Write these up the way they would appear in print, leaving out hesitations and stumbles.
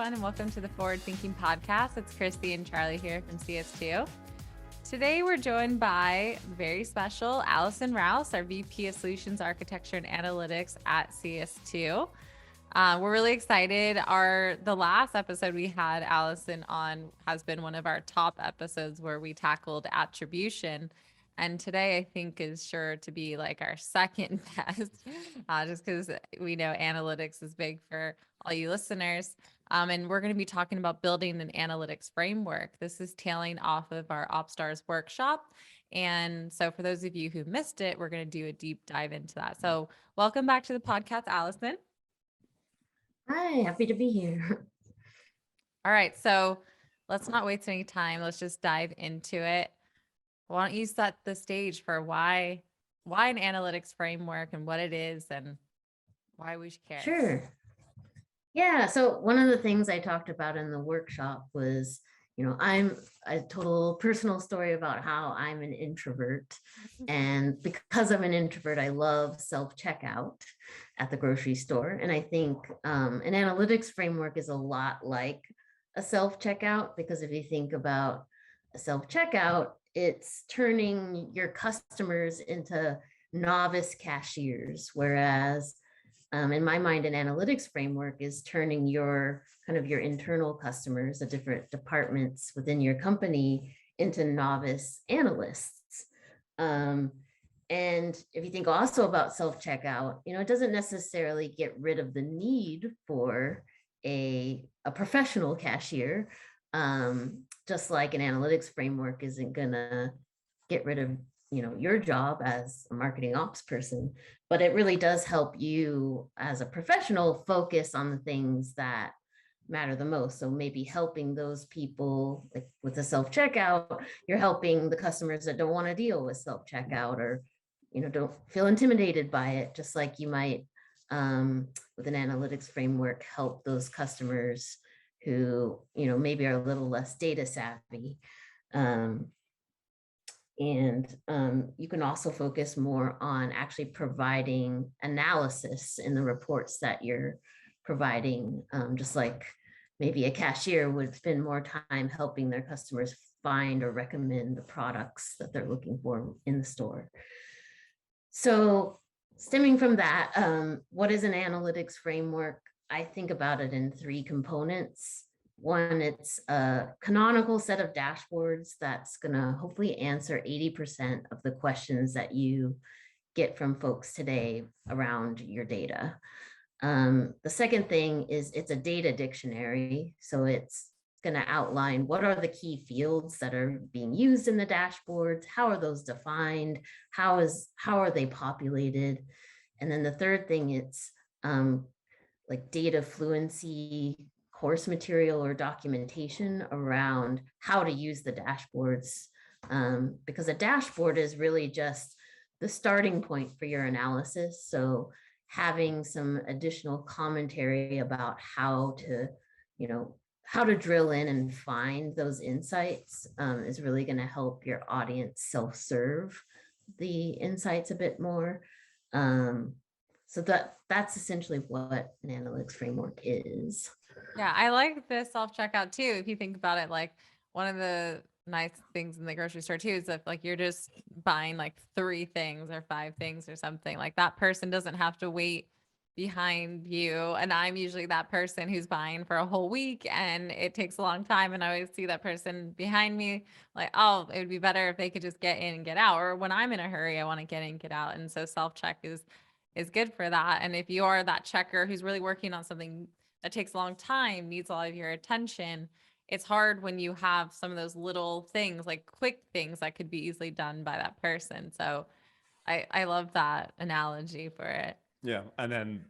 everyone, and welcome to the Forward Thinking Podcast. It's Christy and Charlie here from CS2. Today, we're joined by very special Alison Rouse, our VP of Solutions Architecture and Analytics at CS2. We're really excited. The last episode we had Alison on has been one of our top episodes where we tackled attribution. And today I think is sure to be like our second best, just because we know analytics is big for all you listeners. And we're going to be talking about building an analytics framework. This is tailing off of our OpsStars workshop. And so for those of you who missed it, we're going to do a deep dive into that. So welcome back to the podcast, Alison. Hi, happy to be here. All right, so let's not waste any time. Let's just dive into it. Why don't you set the stage for why an analytics framework and what it is and why we should care? Sure. Yeah, so one of the things I talked about in the workshop was, I'm a total personal story about how I'm an introvert. And because I'm an introvert, I love self-checkout at the grocery store. And I think an analytics framework is a lot like a self-checkout, because if you think about a self-checkout, it's turning your customers into novice cashiers, whereas in my mind, an analytics framework is turning your internal customers, the different departments within your company, into novice analysts. And if you think also about self-checkout, it doesn't necessarily get rid of the need for a professional cashier. Just like an analytics framework isn't gonna get rid of your job as a marketing ops person, but it really does help you as a professional focus on the things that matter the most. So maybe helping those people, like with the self-checkout, you're helping the customers that don't want to deal with self-checkout or don't feel intimidated by it, just like you might with an analytics framework help those customers who maybe are a little less data savvy. You can also focus more on actually providing analysis in the reports that you're providing, just like maybe a cashier would spend more time helping their customers find or recommend the products that they're looking for in the store. So stemming from that, what is an analytics framework? I think about it in three components. One, it's a canonical set of dashboards that's going to hopefully answer 80% of the questions that you get from folks today around your data. The second thing is it's a data dictionary. So it's going to outline what are the key fields that are being used in the dashboards, how are those defined, how are they populated, and then the third thing, it's like data fluency course material or documentation around how to use the dashboards, because a dashboard is really just the starting point for your analysis. So having some additional commentary about how to drill in and find those insights is really going to help your audience self-serve the insights a bit more. So that's essentially what an analytics framework is. Yeah, I like the self-checkout too. If you think about it, like one of the nice things in the grocery store too is that like you're just buying like 3 things or 5 things or something, like that person doesn't have to wait behind you. And I'm usually that person who's buying for a whole week and it takes a long time. And I always see that person behind me like, oh, it would be better if they could just get in and get out. Or when I'm in a hurry, I want to get in and get out. And so self-check is good for that. And if you are that checker who's really working on something that takes a long time, needs all of your attention, it's hard when you have some of those little things, like quick things that could be easily done by that person. So I love that analogy for it. Yeah. And then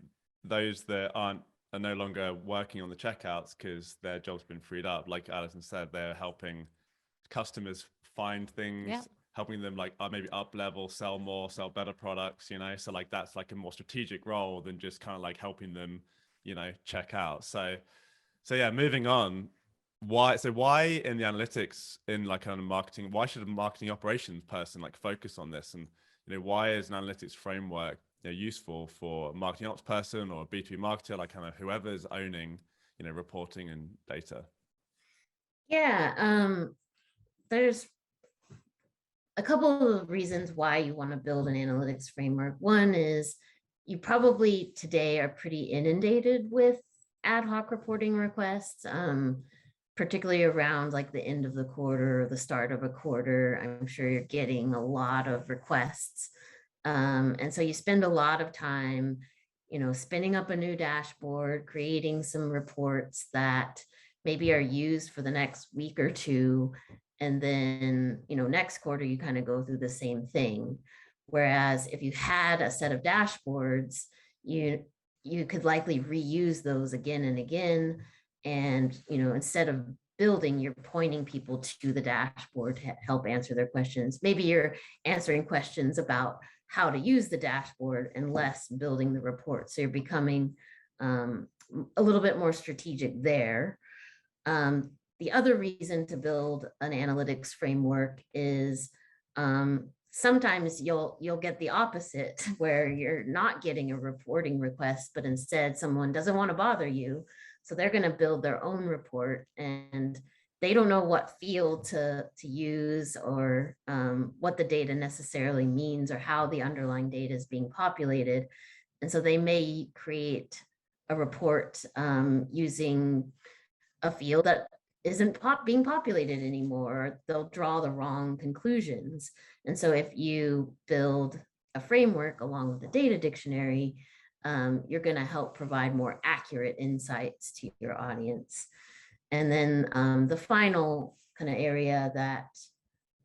those that are no longer working on the checkouts because their job's been freed up, like Alison said, they're helping customers find things, helping them like maybe up level, sell more, sell better products, so like that's like a more strategic role than just kind of like helping them check out. So yeah, moving on. Why in the analytics, in like kind of marketing, why should a marketing operations person like focus on this? And why is an analytics framework useful for a marketing ops person or a B2B marketer, like kind of whoever's owning reporting and data? Yeah, there's a couple of reasons why you want to build an analytics framework. One is you probably today are pretty inundated with ad hoc reporting requests, particularly around like the end of the quarter or the start of a quarter. I'm sure you're getting a lot of requests. And so you spend a lot of time, spinning up a new dashboard, creating some reports that maybe are used for the next week or two. And then, next quarter, you kind of go through the same thing. Whereas if you had a set of dashboards, you could likely reuse those again and again. And, instead of building, you're pointing people to the dashboard to help answer their questions. Maybe you're answering questions about how to use the dashboard and less building the report. So you're becoming a little bit more strategic there. The other reason to build an analytics framework is sometimes you'll get the opposite, where you're not getting a reporting request, but instead someone doesn't want to bother you. So they're going to build their own report, and they don't know what field to use, or what the data necessarily means, or how the underlying data is being populated. And so they may create a report using a field that isn't being populated anymore. They'll draw the wrong conclusions. And so if you build a framework along with the data dictionary, you're going to help provide more accurate insights to your audience. And then the final kind of area that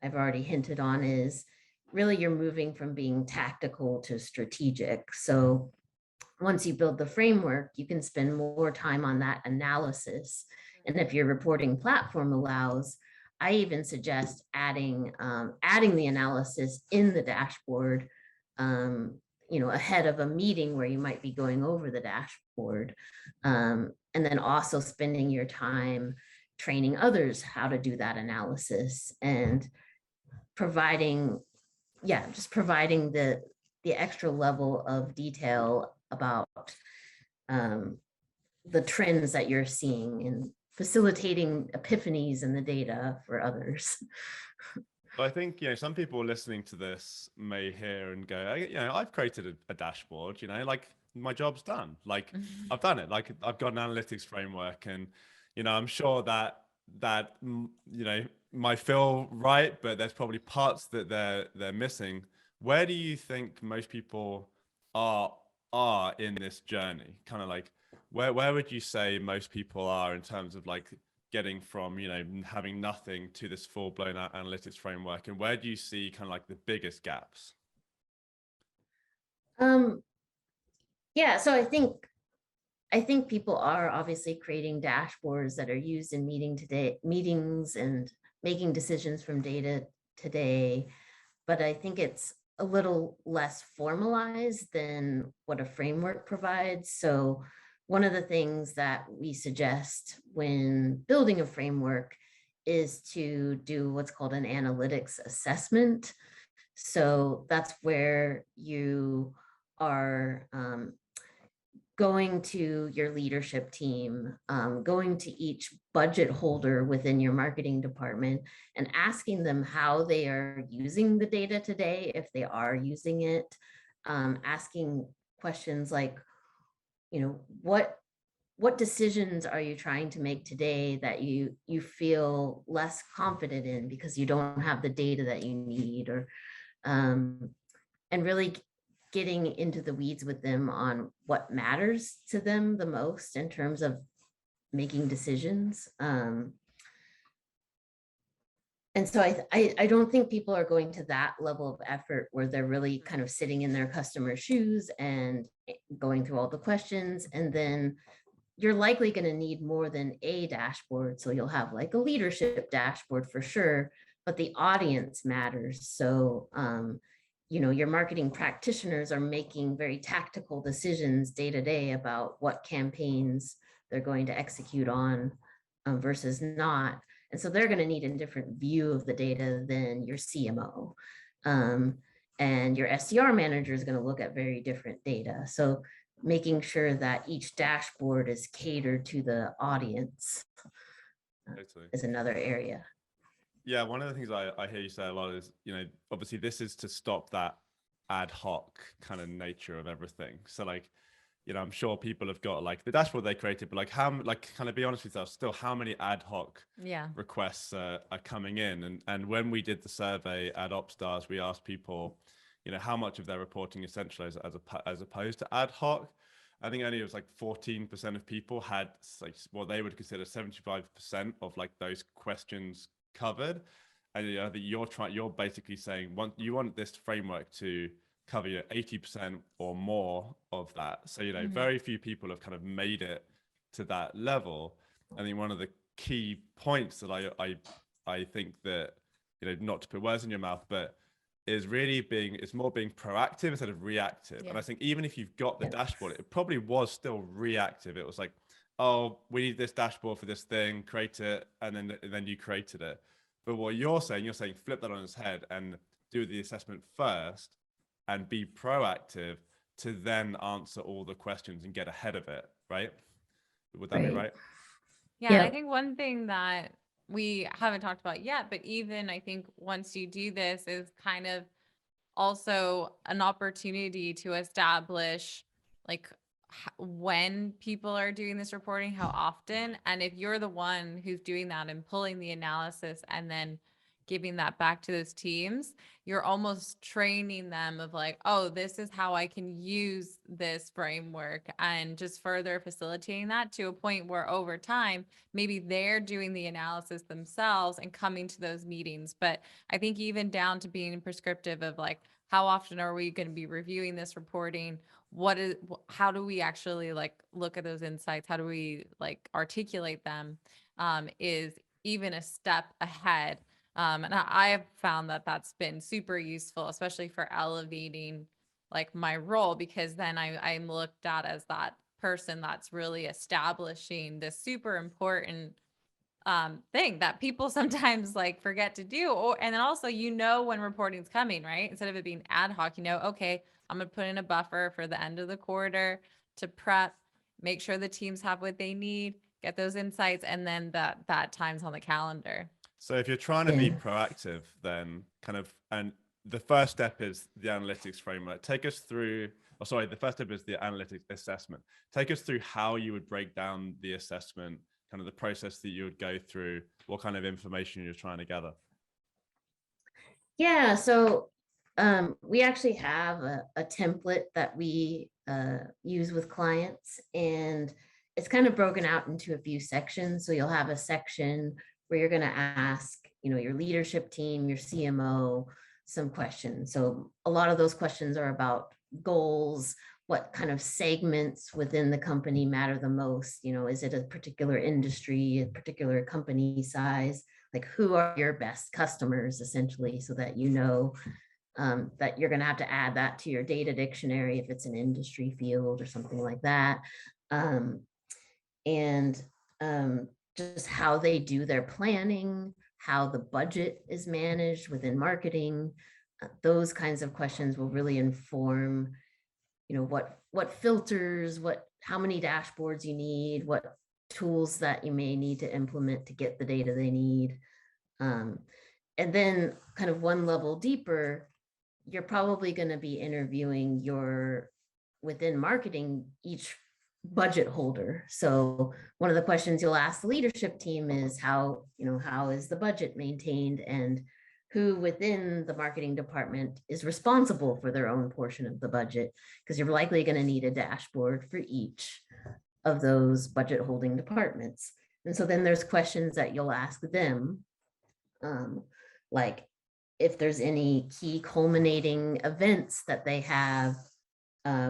I've already hinted on is really you're moving from being tactical to strategic. So once you build the framework, you can spend more time on that analysis. And if your reporting platform allows, I even suggest adding the analysis in the dashboard, ahead of a meeting where you might be going over the dashboard. And then also spending your time training others how to do that analysis, and providing the extra level of detail about the trends that you're seeing, and facilitating epiphanies in the data for others. But I think, some people listening to this may hear and go, I've created a dashboard, like my job's done. Like I've done it. Like I've got an analytics framework, and, I'm sure that might feel right, but there's probably parts that they're missing. Where do you think most people are in this journey? Kind of like, where would you say most people are in terms of like getting from, having nothing to this full-blown analytics framework? And where do you see kind of like the biggest gaps? Yeah, so I think people are obviously creating dashboards that are used in meetings and making decisions from data today, but I think it's a little less formalized than what a framework provides. So one of the things that we suggest when building a framework is to do what's called an analytics assessment. So that's where you are going to your leadership team, going to each budget holder within your marketing department, and asking them how they are using the data today, if they are using it, asking questions like, what decisions are you trying to make today that you feel less confident in because you don't have the data that you need, or and really getting into the weeds with them on what matters to them the most in terms of making decisions. And so I don't think people are going to that level of effort where they're really kind of sitting in their customer's shoes and going through all the questions. And then you're likely going to need more than a dashboard. So you'll have like a leadership dashboard for sure, but the audience matters. So, your marketing practitioners are making very tactical decisions day to day about what campaigns they're going to execute on versus not. And so they're going to need a different view of the data than your CMO. And your SDR manager is going to look at very different data. So making sure that each dashboard is catered to the audience is another area. Yeah, one of the things I hear you say a lot is, obviously this is to stop that ad hoc kind of nature of everything. So like, I'm sure people have got like the dashboard they created, but like kind of be honest with yourself, still how many ad hoc requests are coming in? And when we did the survey at OpsStars, we asked people, how much of their reporting is centralized as opposed to ad hoc. I think only it was like 14% of people had like what they would consider 75% of like those questions covered. And you're basically saying you want this framework to cover 80% or more of that. So very few people have kind of made it to that level. I think one of the key points that I think that not to put words in your mouth, but is really it's more being proactive instead of reactive. And I think even if you've got the dashboard, it probably was still reactive. It was like, oh, we need this dashboard for this thing, create it, and then you created it. But what you're saying flip that on its head and do the assessment first and be proactive to then answer all the questions and get ahead of it, right? Would that be right? Yeah, and I think one thing that we haven't talked about yet, but even I think once you do this is kind of also an opportunity to establish like when people are doing this reporting, how often, and if you're the one who's doing that and pulling the analysis and then giving that back to those teams, you're almost training them of like, oh, this is how I can use this framework, and just further facilitating that to a point where over time, maybe they're doing the analysis themselves and coming to those meetings. But I think even down to being prescriptive of like, how often are we going to be reviewing this reporting? How do we actually like look at those insights? How do we like articulate them? Is even a step ahead. And I have found that that's been super useful, especially for elevating like my role, because then I'm looked at as that person that's really establishing this super important thing that people sometimes like forget to do. And then also, when reporting's coming, right? Instead of it being ad hoc, okay, I'm going to put in a buffer for the end of the quarter to prep, make sure the teams have what they need, get those insights, and then that time's on the calendar. So if you're trying to be proactive, then and the first step is the analytics framework. The first step is the analytics assessment. Take us through how you would break down the assessment, kind of the process that you would go through, what kind of information you're trying to gather. Yeah, so we actually have a template that we use with clients, and it's kind of broken out into a few sections. So you'll have a section where you're going to ask, your leadership team, your CMO, some questions. So a lot of those questions are about goals, what kind of segments within the company matter the most? Is it a particular industry, a particular company size? Like, who are your best customers, essentially, so that that you're going to have to add that to your data dictionary if it's an industry field or something like that. Just how they do their planning, how the budget is managed within marketing. Those kinds of questions will really inform, what filters, how many dashboards you need, what tools that you may need to implement to get the data they need. And then kind of one level deeper, you're probably going to be interviewing within marketing, each budget holder. So one of the questions you'll ask the leadership team is how is the budget maintained, and who within the marketing department is responsible for their own portion of the budget, because you're likely going to need a dashboard for each of those budget holding departments. And so then there's questions that you'll ask them, like if there's any key culminating events that they have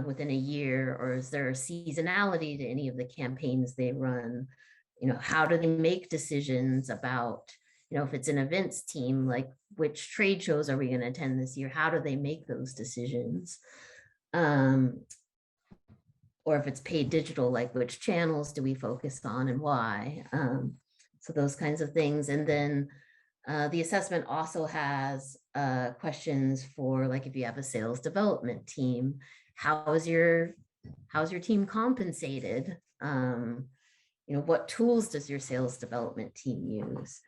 within a year, or is there a seasonality to any of the campaigns they run? How do they make decisions about, if it's an events team, like which trade shows are we going to attend this year? How do they make those decisions? Or if it's paid digital, like which channels do we focus on and why? So those kinds of things. And then the assessment also has questions for, like, if you have a sales development team, how is your how's your team compensated? What tools does your sales development team use?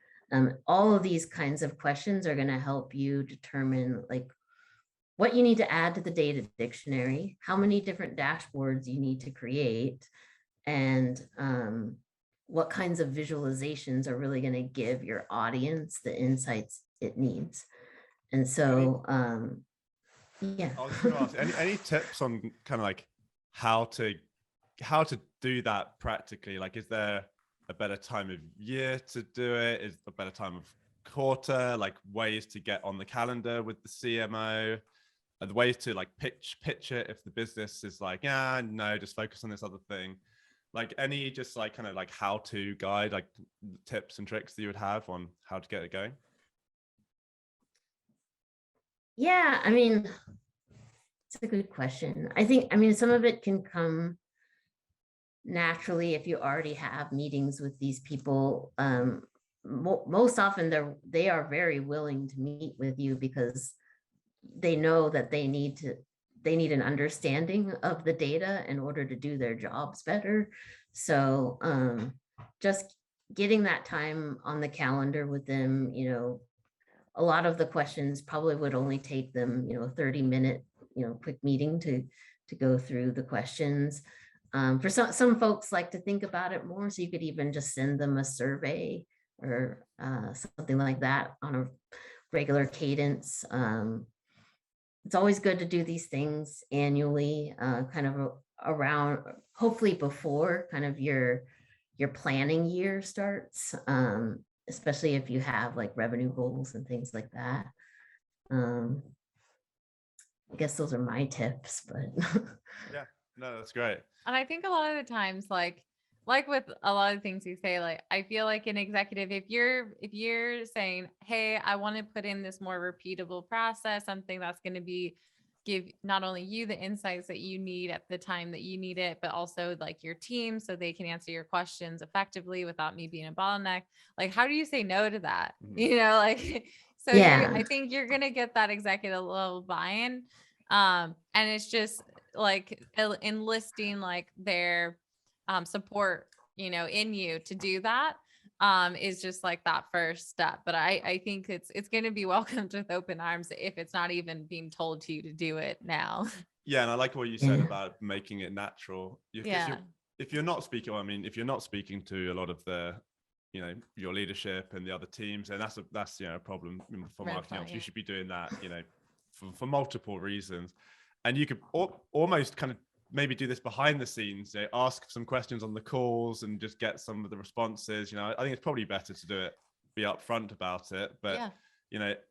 All of these kinds of questions are going to help you determine like what you need to add to the data dictionary, how many different dashboards you need to create, and what kinds of visualizations are really going to give your audience the insights it needs. And so, yeah. I was going to ask, any tips on kind of like how to do that practically? Like, is there a better time of year to do it? Is a better time of quarter? Like ways to get on the calendar with the CMO? And the ways to like pitch it if the business is like, yeah, no, just focus on this other thing. Like any just like kind of like how to guide, like tips and tricks that you would have on how to get it going? Yeah, I mean, it's a good question. I think, some of it can come naturally if you already have meetings with these people. Most often they are very willing to meet with you because they know that they need an understanding of the data in order to do their jobs better. So just getting that time on the calendar with them, a lot of the questions probably would only take them, a 30-minute, quick meeting to go through the questions. For some folks like to think about it more, so you could even just send them a survey or something like that on a regular cadence. It's always good to do these things annually, kind of around, hopefully before kind of your planning year starts, especially if you have like revenue goals and things like that. I guess those are my tips, but Yeah, no, that's great. And I think a lot of the times, like with a lot of things you say, like I feel like an executive, if you're saying, hey, I want to put in this more repeatable process, something that's going to give not only you the insights that you need at the time that you need it, but also like your team so they can answer your questions effectively without me being a bottleneck. Like, how do you say no to that? Like, so yeah. I think you're going to get that executive level buy-in. And it's just like enlisting like their support, in you to do that is just like that first step. But I think it's going to be welcomed with open arms if it's not even being told to you to do it now. Yeah, and I like what you said about making it natural. If you're not speaking, if you're not speaking to a lot of the, your leadership and the other teams, and that's a problem for marketing ops. You should be doing that, for multiple reasons. And you could almost kind of maybe do this behind the scenes, ask some questions on the calls and just get some of the responses. I think it's probably better to do it, be upfront about it. But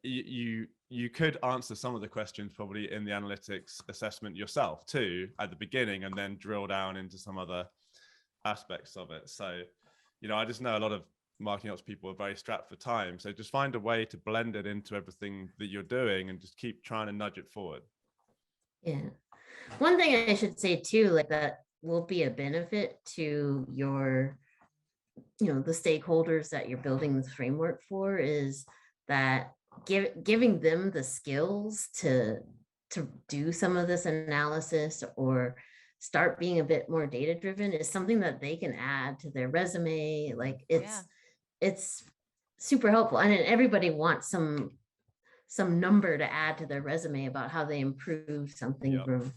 you could answer some of the questions probably in the analytics assessment yourself too at the beginning, and then drill down into some other aspects of it. So, I just know a lot of marketing ops people are very strapped for time. So just find a way to blend it into everything that you're doing and just keep trying to nudge it forward. Yeah. One thing I should say too, like that will be a benefit to your, the stakeholders that you're building this framework for, is that giving them the skills to do some of this analysis or start being a bit more data driven is something that they can add to their resume. Like it's super helpful. And everybody wants some number to add to their resume about how they improved something from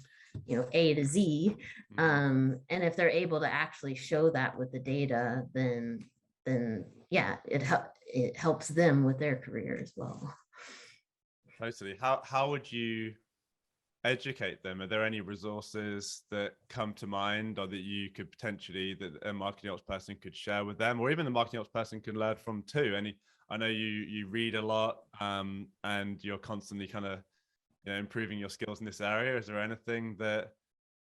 A to Z. And if they're able to actually show that with the data, then yeah, it helps them with their career as well. Totally. How would you educate them? Are there any resources that come to mind, or that you could potentially, that a marketing ops person could share with them, or even the marketing ops person can learn from too? I know you read a lot, and you're constantly kind of improving your skills in this area. Is there anything that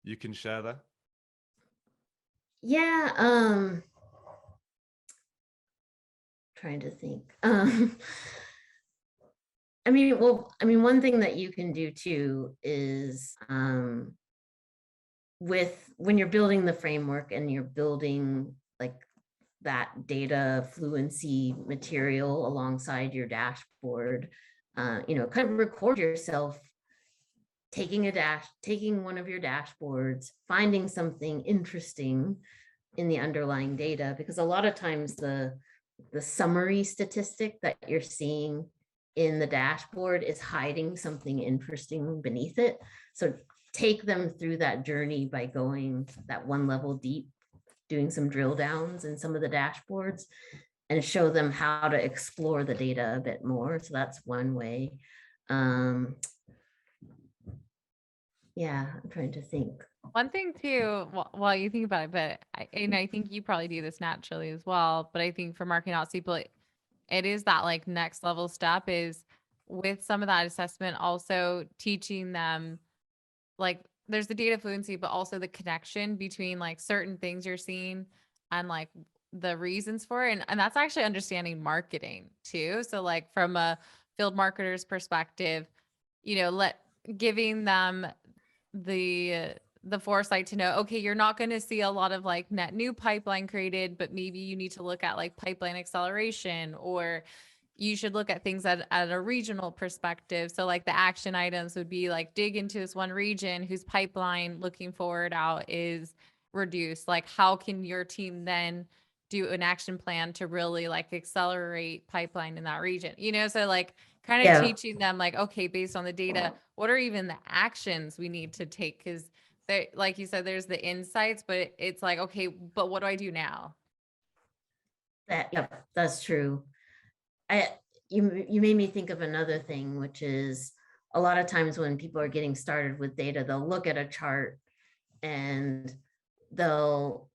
you can share there? Yeah, trying to think. One thing that you can do too is when you're building the framework and you're building like that data fluency material alongside your dashboard, kind of record yourself taking one of your dashboards, finding something interesting in the underlying data, because a lot of times the summary statistic that you're seeing in the dashboard is hiding something interesting beneath it. So take them through that journey by going that one level deep, doing some drill downs in some of the dashboards, and show them how to explore the data a bit more. So that's one way. Yeah, I'm trying to think. One thing too, while you think about it, but I think you probably do this naturally as well, but I think for marketing ops people, it is that like next level step is with some of that assessment, also teaching them like there's the data fluency, but also the connection between like certain things you're seeing and like the reasons for it. And that's actually understanding marketing too. So like from a field marketer's perspective, giving them the foresight to know, okay, you're not going to see a lot of like net new pipeline created, but maybe you need to look at like pipeline acceleration, or you should look at things at a regional perspective. So like the action items would be like dig into this one region whose pipeline looking forward out is reduced. Like how can your team then do an action plan to really like accelerate pipeline in that region? So like kind of teaching them like, okay, based on the data, what are even the actions we need to take? Because like you said, there's the insights, but it's like, okay, but what do I do now? That's true. You made me think of another thing, which is a lot of times when people are getting started with data, they'll look at a chart and they'll,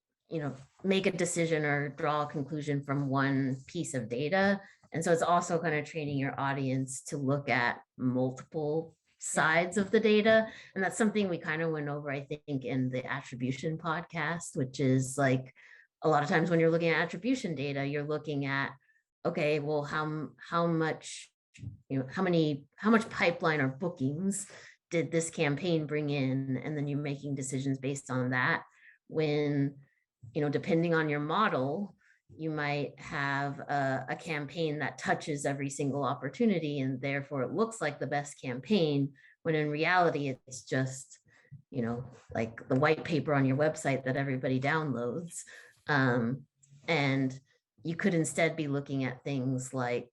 make a decision or draw a conclusion from one piece of data. And so it's also kind of training your audience to look at multiple sides of the data. And that's something we kind of went over, I think, in the attribution podcast, which is like a lot of times when you're looking at attribution data, you're looking at, okay, well, how much, how much pipeline or bookings did this campaign bring in? And then you're making decisions based on that. When, depending on your model, you might have a campaign that touches every single opportunity, and therefore it looks like the best campaign, when in reality, it's just, like the white paper on your website that everybody downloads. And you could instead be looking at things like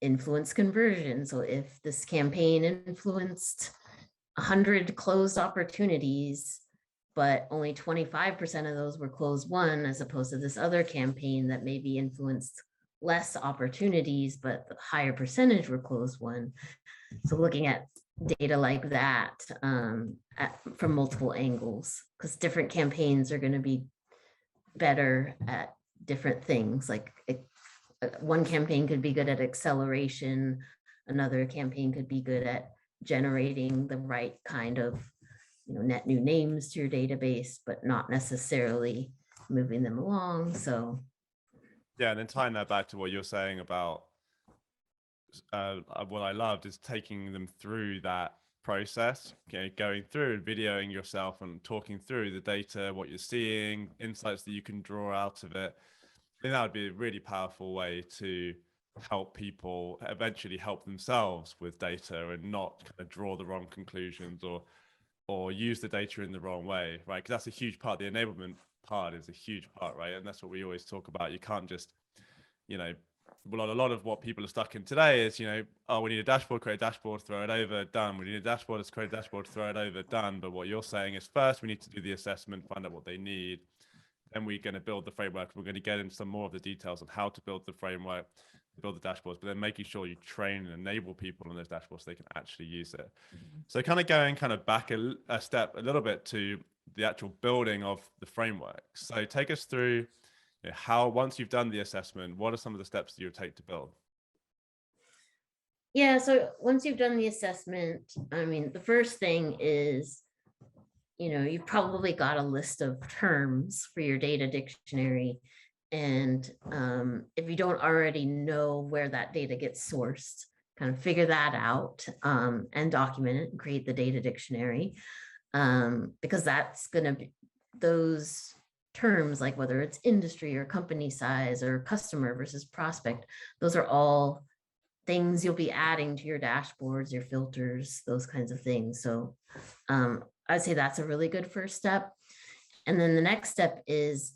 influence conversion. So if this campaign influenced 100 closed opportunities, but only 25% of those were closed won, as opposed to this other campaign that maybe influenced less opportunities, but the higher percentage were closed won. So looking at data like that from multiple angles, because different campaigns are going to be better at different things. Like one campaign could be good at acceleration, another campaign could be good at generating the right kind of net new names to your database, but not necessarily moving them along. So yeah, and then tying that back to what you're saying about what I loved is taking them through that process, going through and videoing yourself and talking through the data, what you're seeing, insights that you can draw out of it. I think that would be a really powerful way to help people eventually help themselves with data and not kind of draw the wrong conclusions or use the data in the wrong way, right? Because that's a huge part. The enablement part is a huge part, right? And that's what we always talk about. You can't just, well, a lot of what people are stuck in today is, oh, we need a dashboard, create a dashboard, throw it over, done. We need a dashboard, let's create a dashboard, throw it over, done. But what you're saying is first we need to do the assessment, find out what they need. Then we're going to build the framework. We're going to get into some more of the details on how to build the framework, build the dashboards, but then making sure you train and enable people on those dashboards so they can actually use it. So kind of going back a step a little bit to the actual building of the framework. So take us through how, once you've done the assessment, what are some of the steps that you would take to build? Yeah, so once you've done the assessment, the first thing is, you've probably got a list of terms for your data dictionary. And if you don't already know where that data gets sourced, kind of figure that out and document it and create the data dictionary, because that's going to be those terms, like whether it's industry or company size or customer versus prospect, those are all things you'll be adding to your dashboards, your filters, those kinds of things. So I'd say that's a really good first step. And then the next step is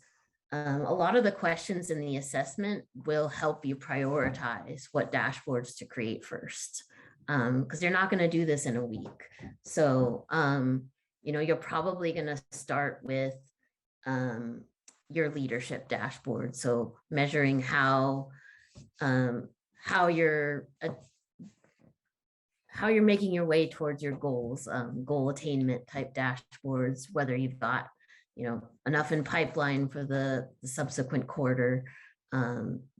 a lot of the questions in the assessment will help you prioritize what dashboards to create first, because you're not going to do this in a week. So, you're probably going to start with your leadership dashboard. So measuring how you're making your way towards your goals, goal attainment type dashboards, whether you've got enough in pipeline for the subsequent quarter,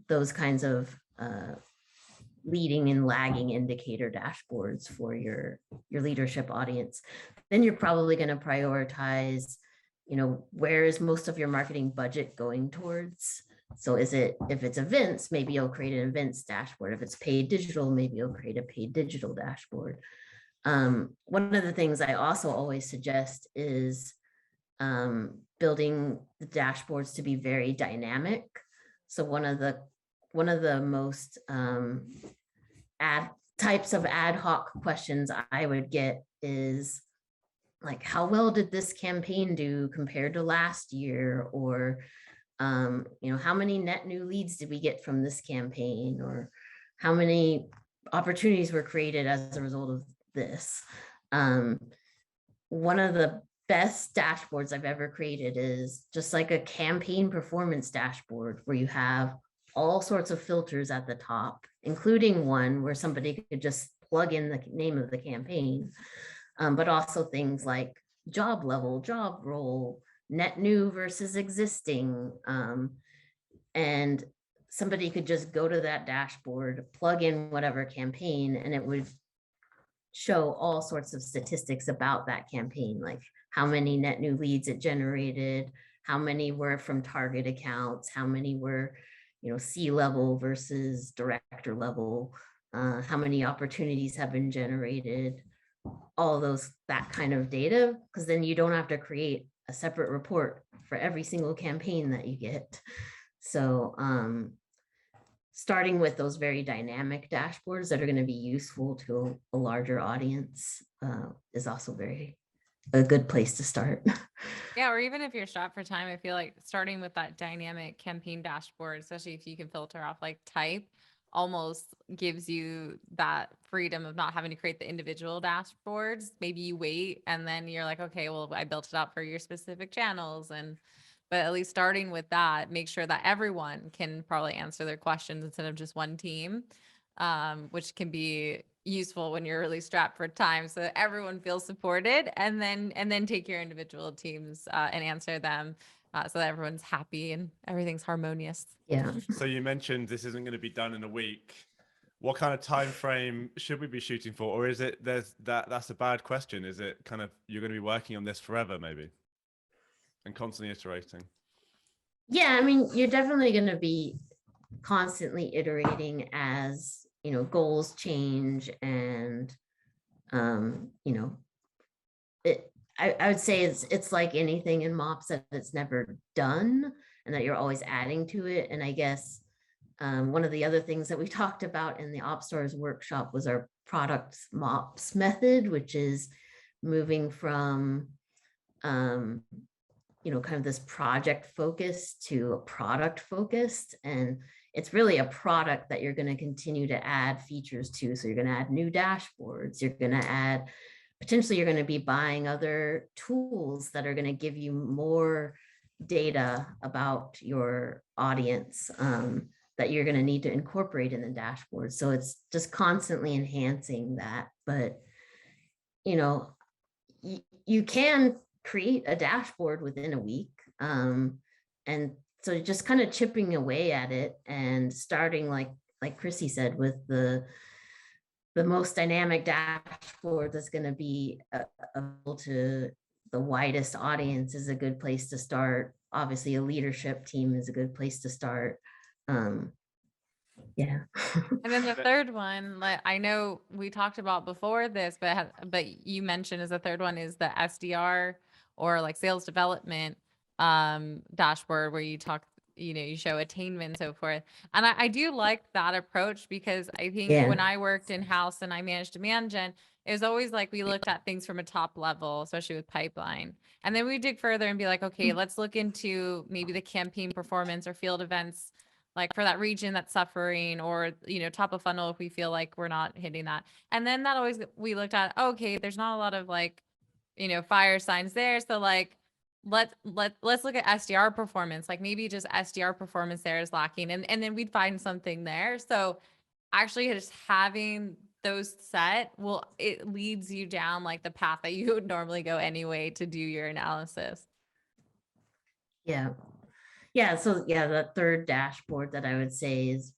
those kinds of leading and lagging indicator dashboards for your leadership audience. Then you're probably going to prioritize, where is most of your marketing budget going towards? So if it's events, maybe you'll create an events dashboard. If it's paid digital, maybe you'll create a paid digital dashboard. One of the things I also always suggest is building the dashboards to be very dynamic. So one of the most types of ad hoc questions I would get is like, how well did this campaign do compared to last year? Or, how many net new leads did we get from this campaign? Or how many opportunities were created as a result of this? One of the best dashboards I've ever created is just like a campaign performance dashboard where you have all sorts of filters at the top, including one where somebody could just plug in the name of the campaign, but also things like job level, job role, net new versus existing. And somebody could just go to that dashboard, plug in whatever campaign, and it would show all sorts of statistics about that campaign, like how many net new leads it generated, how many were from target accounts, how many were, C-level versus director level, how many opportunities have been generated, all that kind of data, because then you don't have to create a separate report for every single campaign that you get. So starting with those very dynamic dashboards that are going to be useful to a larger audience is also a good place to start. Yeah, or even if you're strapped for time, I feel like starting with that dynamic campaign dashboard, especially if you can filter off like type, almost gives you that freedom of not having to create the individual dashboards. Maybe you wait and then you're like, okay, well, I built it out for your specific channels. But at least starting with that, make sure that everyone can probably answer their questions instead of just one team, which can be useful when you're really strapped for time, so that everyone feels supported, and then take your individual teams and answer them, so that everyone's happy and everything's harmonious. Yeah. So you mentioned this isn't going to be done in a week. What kind of time frame should we be shooting for? Or is it that's a bad question? Is it kind of you're going to be working on this forever maybe and constantly iterating? Yeah, I mean, you're definitely going to be constantly iterating as, goals change, and, I would say it's like anything in MOPS, that it's never done and that you're always adding to it. And I guess one of the other things that we talked about in the OpsStars workshop was our product MOPS method, which is moving from, kind of this project focus to a product focused. And it's really a product that you're going to continue to add features to. So you're going to add new dashboards. You're going to add, potentially you're going to be buying other tools that are going to give you more data about your audience that you're going to need to incorporate in the dashboard. So it's just constantly enhancing that. But, you can create a dashboard within a week. And so just kind of chipping away at it and starting like Chrissy said, with the most dynamic dashboard that's going to be available to the widest audience is a good place to start. Obviously, a leadership team is a good place to start. Yeah. And then the third one, like I know we talked about before this, but you mentioned as a third one is the SDR or like sales development dashboard, where you talk you show attainment and so forth. And I do like that approach, because I think Yeah. when I worked in house and I managed demand gen, it was always like we looked at things from a top level, especially with pipeline. And then we dig further and be like, okay, let's look into maybe the campaign performance or field events, like for that region that's suffering, or, top of funnel if we feel like we're not hitting that. And then that always, we looked at, okay, there's not a lot of like, fire signs there. So like, let's look at SDR performance. Like maybe just SDR performance there is lacking, and then we'd find something there. So actually just having those set, it leads you down like the path that you would normally go anyway to do your analysis. Yeah. Yeah. So yeah, the third dashboard that I would say is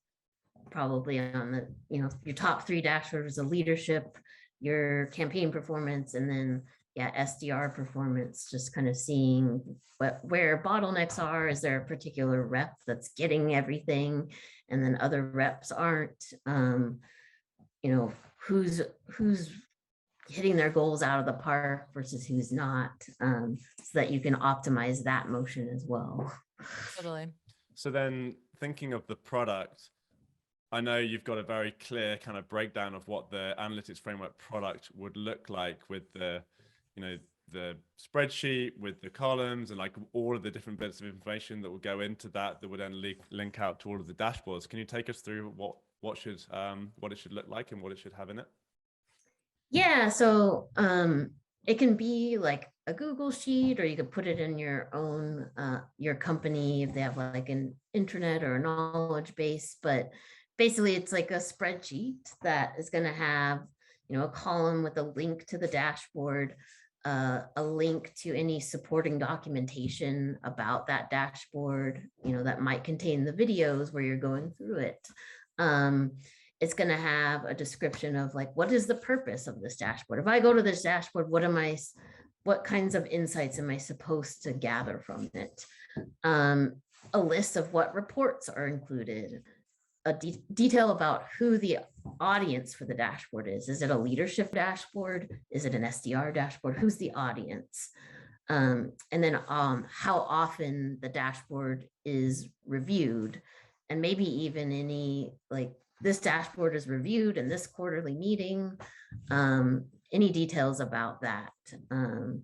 probably on the, your top 3 dashboards of leadership, your campaign performance, and then SDR performance, just kind of seeing where bottlenecks are. Is there a particular rep that's getting everything and then other reps aren't? Who's hitting their goals out of the park versus who's not, so that you can optimize that motion as well. Totally. So then thinking of the product, I know you've got a very clear kind of breakdown of what the analytics framework product would look like, with the, the spreadsheet with the columns and like all of the different bits of information that will go into that would then link out to all of the dashboards. Can you take us through what it should look like and what it should have in it? Yeah, so it can be like a Google sheet, or you could put it in your own, your company if they have like an intranet or a knowledge base. But basically it's like a spreadsheet that is going to have, a column with a link to the dashboard, a link to any supporting documentation about that dashboard, that might contain the videos where you're going through it. It's going to have a description of like, what is the purpose of this dashboard? If I go to this dashboard, what kinds of insights am I supposed to gather from it? A list of what reports are included, a detail about who the audience for the dashboard is. Is it a leadership dashboard? Is it an SDR dashboard? Who's the audience? And then how often the dashboard is reviewed, and maybe even any like, this dashboard is reviewed in this quarterly meeting, any details about that. And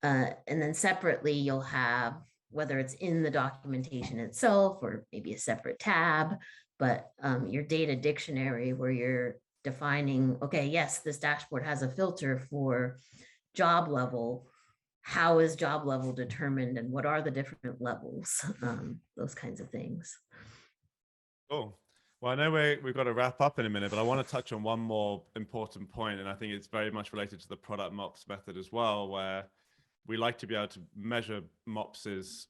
then separately, you'll have, whether it's in the documentation itself or maybe a separate tab, but your data dictionary where you're defining, okay, yes, this dashboard has a filter for job level. How is job level determined, and what are the different levels? Those kinds of things. Cool. Well, I know we've got to wrap up in a minute, but I want to touch on one more important point, and I think it's very much related to the product MOPS method as well, where we like to be able to measure MOPS's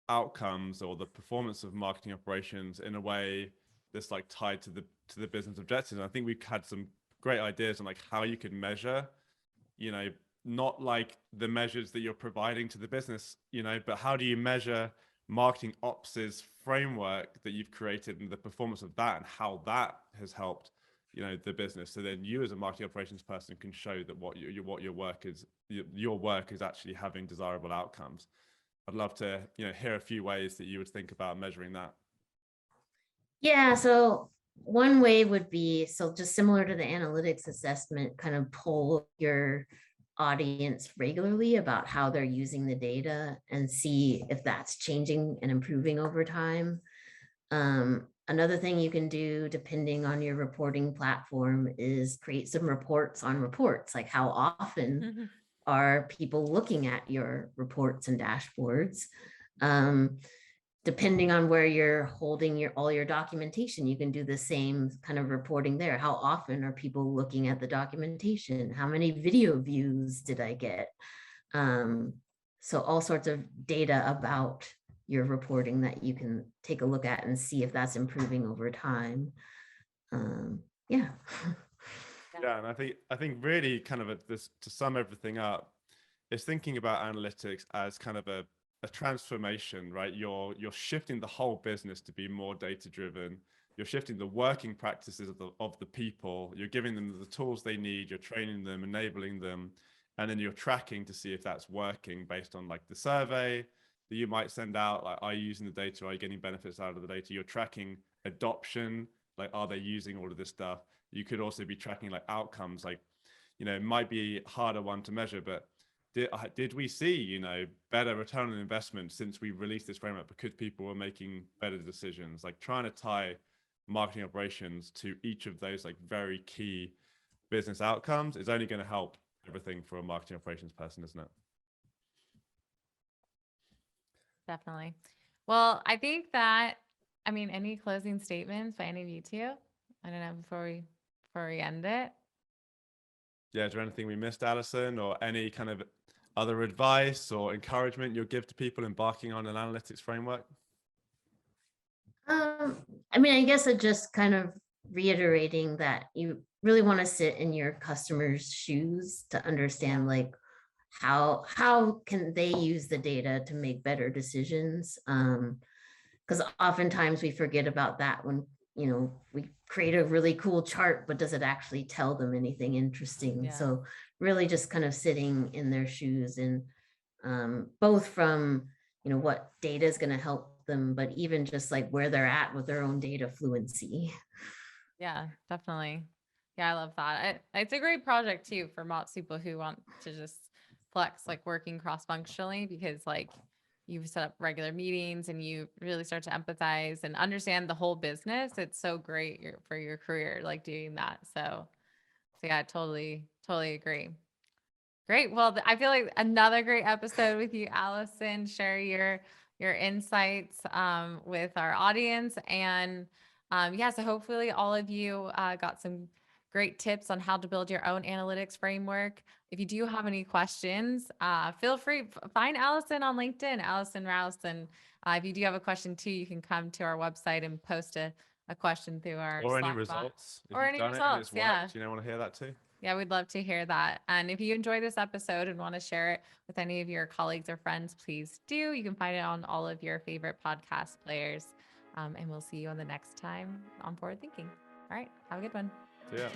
outcomes or the performance of marketing operations in a way that's like tied to the business objectives. And I think we've had some great ideas on like how you can measure, not like the measures that you're providing to the business, but how do you measure marketing ops's framework that you've created and the performance of that and how that has helped the business. So then you as a marketing operations person can show that what your work is actually having desirable outcomes. I'd love to hear a few ways that you would think about measuring that. Yeah, so one way would be, so just similar to the analytics assessment, kind of poll your audience regularly about how they're using the data and see if that's changing and improving over time. Another thing you can do, depending on your reporting platform, is create some reports on reports, like how often are people looking at your reports and dashboards. Depending on where you're holding all your documentation, you can do the same kind of reporting there. How often are people looking at the documentation? How many video views did I get? So all sorts of data about your reporting that you can take a look at and see if that's improving over time. Yeah. Yeah, and I think really kind of this, to sum everything up, is thinking about analytics as kind of a transformation, right? You're shifting the whole business to be more data driven. You're shifting the working practices of the people. You're giving them the tools they need. You're training them, enabling them, and then you're tracking to see if that's working based on like the survey, that you might send out. Like, are you using the data? Are you getting benefits out of the data? You're tracking adoption. Like, are they using all of this stuff? You could also be tracking like outcomes. Like, it might be a harder one to measure, but did we see, better return on investment since we released this framework because people were making better decisions? Like, trying to tie marketing operations to each of those like very key business outcomes is only going to help everything for a marketing operations person, isn't it? Definitely. Well, I think that, any closing statements by any of you two? I don't know, before we end it. Yeah, is there anything we missed, Alison, or any kind of other advice or encouragement you'll give to people embarking on an analytics framework? I guess it just kind of reiterating that you really want to sit in your customers' shoes to understand like how can they use the data to make better decisions. Because oftentimes we forget about that when we create a really cool chart, but does it actually tell them anything interesting? Yeah. So really just kind of sitting in their shoes, and both from what data is going to help them, but even just like where they're at with their own data fluency. Yeah, definitely. Yeah, I love that. It's a great project too for Mops people who want to just flex, like working cross-functionally, because like you've set up regular meetings and you really start to empathize and understand the whole business. It's so great for your career, like doing that. So yeah, totally agree. Great. Well, I feel like another great episode with you, Alison. Share your insights with our audience, and so hopefully all of you got some great tips on how to build your own analytics framework. If you do have any questions, feel free, find Alison on LinkedIn, Alison Rouse, and if you do have a question too, you can come to our website and post a question through our or Slack any results bot. Or any results. Yeah. Want to hear that too? Yeah, we'd love to hear that. And if you enjoy this episode and want to share it with any of your colleagues or friends, please do. You can find it on all of your favorite podcast players. And we'll see you on the next time on Forward Thinking. All right. Have a good one. See ya.